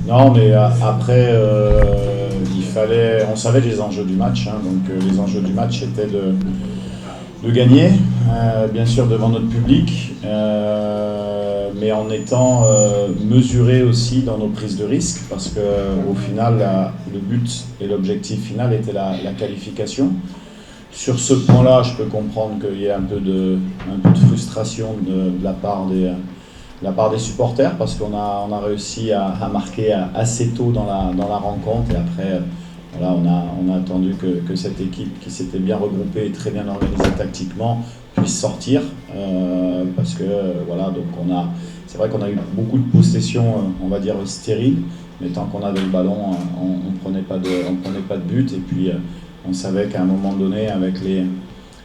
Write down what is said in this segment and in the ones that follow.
Non, mais après, on savait les enjeux du match, hein, donc les enjeux du match étaient de gagner, bien sûr devant notre public, mais en étant mesuré aussi dans nos prises de risque, parce que au final, le but et l'objectif final était la qualification. Sur ce point-là, je peux comprendre qu'il y ait un peu de frustration de la part des supporters, parce qu'on a réussi à marquer assez tôt dans la rencontre, et après voilà, on a attendu que cette équipe qui s'était bien regroupée et très bien organisée tactiquement puisse sortir, parce que voilà, donc c'est vrai qu'on a eu beaucoup de possessions, on va dire stériles, mais tant qu'on avait le ballon, on prenait pas de but, et puis on savait qu'à un moment donné, avec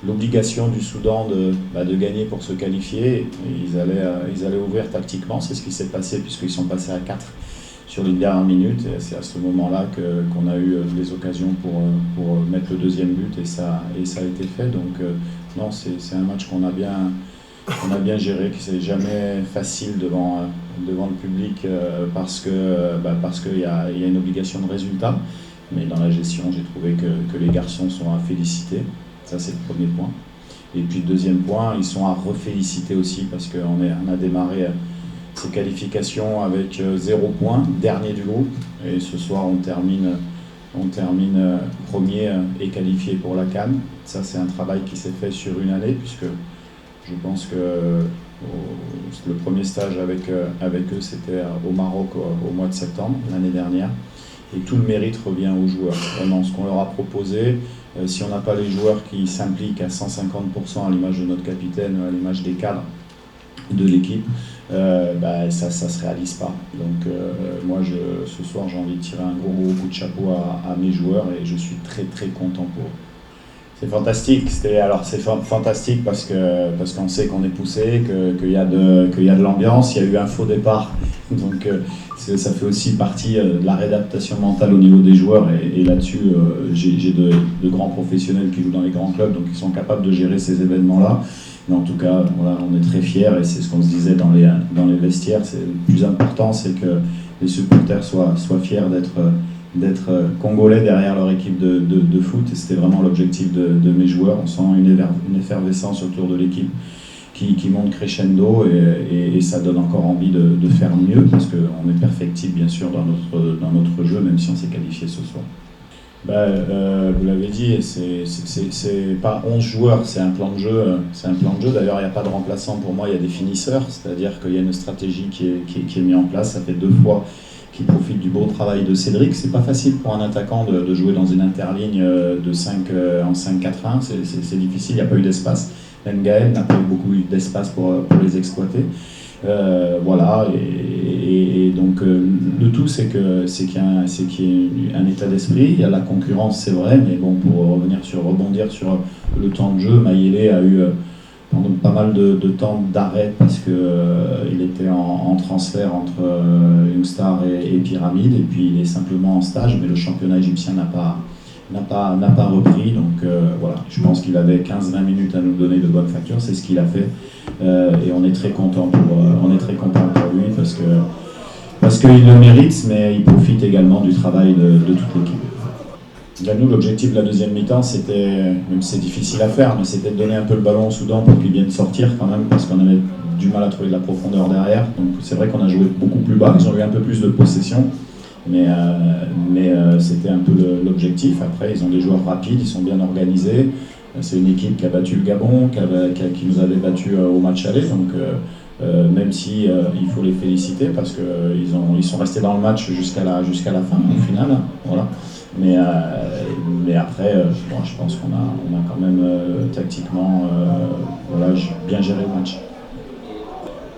l'obligation du Soudan de gagner pour se qualifier, ils allaient ouvrir tactiquement. C'est ce qui s'est passé, puisqu'ils sont passés à 4 sur les dernières minutes, et c'est à ce moment-là qu'on a eu les occasions pour mettre le deuxième but, et ça a été fait. Donc non, c'est un match qu'on a bien géré, que c'est jamais facile devant le public, parce qu'il y a une obligation de résultat. Mais dans la gestion, j'ai trouvé que les garçons sont à féliciter. Ça, c'est le premier point. Et puis, le deuxième point, ils sont à reféliciter aussi, parce qu'on a démarré ces qualifications avec 0 point, dernier du groupe. Et ce soir, on termine premier et qualifié pour la CAN. Ça, c'est un travail qui s'est fait sur une année, puisque je pense que le premier stage avec eux, c'était au Maroc au mois de septembre, l'année dernière. Et tout le mérite revient aux joueurs. Vraiment, ce qu'on leur a proposé, si on n'a pas les joueurs qui s'impliquent à 150% à l'image de notre capitaine, à l'image des cadres de l'équipe, ça ne se réalise pas. Donc moi, ce soir, j'ai envie de tirer un gros coup de chapeau à mes joueurs, et je suis très très content pour eux. C'est fantastique. C'est fantastique parce qu'on sait qu'on est poussé, qu'il y a de l'ambiance. Il y a eu un faux départ, donc ça fait aussi partie de la réadaptation mentale au niveau des joueurs. Et là-dessus, j'ai de grands professionnels qui jouent dans les grands clubs, donc ils sont capables de gérer ces événements-là. Mais en tout cas, voilà, on est très fiers, et c'est ce qu'on se disait dans les vestiaires. Le plus important, c'est que les supporters soient fiers d'être congolais derrière leur équipe de foot, et c'était vraiment l'objectif de mes joueurs. On sent une effervescence autour de l'équipe qui monte crescendo, et ça donne encore envie de faire mieux, parce qu'on est perfectible bien sûr dans notre jeu, même si on s'est qualifié ce soir. Vous l'avez dit, c'est pas 11 joueurs, c'est un plan de jeu. D'ailleurs, il n'y a pas de remplaçant pour moi, il y a des finisseurs, c'est-à-dire qu'il y a une stratégie qui est mise en place. Ça fait 2 fois qui profite du beau travail de Cédric. C'est pas facile pour un attaquant de jouer dans une interligne de 5 en 5-4-1, c'est difficile, il n'y a pas eu d'espace. Même Gaël n'a pas eu beaucoup d'espace pour les exploiter. Voilà, et donc le tout, c'est qu'il y a un état d'esprit. Il y a la concurrence, c'est vrai, mais bon, pour rebondir sur le temps de jeu, Mayele a eu pendant pas mal de temps d'arrêt, parce qu'il était en transfert entre Youngstar et Pyramide, et puis il est simplement en stage, mais le championnat égyptien n'a pas repris, donc voilà, je pense qu'il avait 15-20 minutes à nous donner de bonne facture, c'est ce qu'il a fait, et on est très content pour lui, parce qu'il le mérite, mais il profite également du travail de toute l'équipe. Là, nous, l'objectif de la deuxième mi-temps, c'était, même si c'est difficile à faire, mais c'était de donner un peu le ballon au Soudan pour qu'ils viennent sortir quand même, parce qu'on avait du mal à trouver de la profondeur derrière. Donc c'est vrai qu'on a joué beaucoup plus bas, ils ont eu un peu plus de possession, mais c'était un peu l'objectif. Après, ils ont des joueurs rapides, ils sont bien organisés. C'est une équipe qui a battu le Gabon, qui nous avait battu au match aller, donc même si il faut les féliciter, parce qu'ils sont restés dans le match jusqu'à la fin, au final. Voilà. Mais après, je pense qu'on a quand même tactiquement bien géré le match.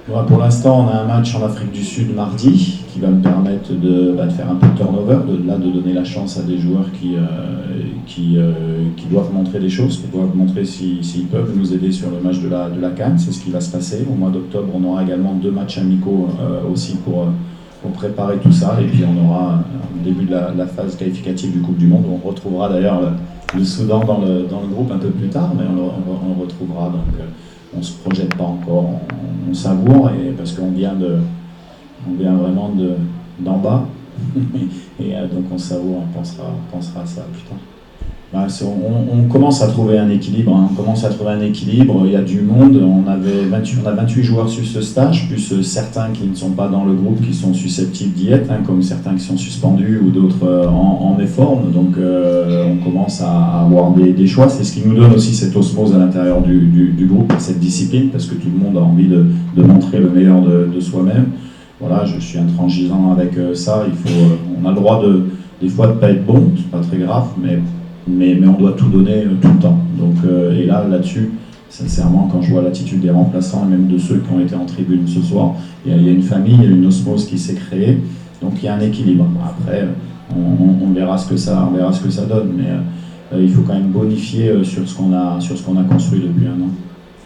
Voilà, pour l'instant, on a un match en Afrique du Sud mardi qui va me permettre de faire un peu de turnover, de donner la chance à des joueurs qui doivent montrer des choses, qui doivent montrer s'ils peuvent nous aider sur le match de la CAN. C'est ce qui va se passer. Au mois d'octobre, on aura également 2 matchs amicaux aussi pour préparer tout ça, et puis on aura le début de la phase qualificative du Coupe du Monde, où on retrouvera d'ailleurs le Soudan dans le groupe un peu plus tard, mais on le retrouvera, donc on ne se projette pas encore, on savoure, et parce qu'on vient vraiment d'en bas, Et donc on savoure, on pensera à ça plus tard. Bah, on commence à trouver un équilibre, hein. On commence à trouver un équilibre, il y a du monde, on a 28 joueurs sur ce stage, plus certains qui ne sont pas dans le groupe, qui sont susceptibles d'y être, hein, comme certains qui sont suspendus ou d'autres en méforme, donc on commence à avoir des choix, c'est ce qui nous donne aussi cette osmose à l'intérieur du groupe, cette discipline, parce que tout le monde a envie de montrer le meilleur de soi-même. Voilà, je suis intransigeant avec ça, on a le droit des fois de ne pas être bon, c'est pas très grave, mais on doit tout donner tout le temps. Donc, et là-dessus, sincèrement, quand je vois l'attitude des remplaçants et même de ceux qui ont été en tribune ce soir, il y a une famille, il y a une osmose qui s'est créée, donc il y a un équilibre. Après, on verra ce que ça donne, mais il faut quand même bonifier sur ce qu'on a construit depuis un an.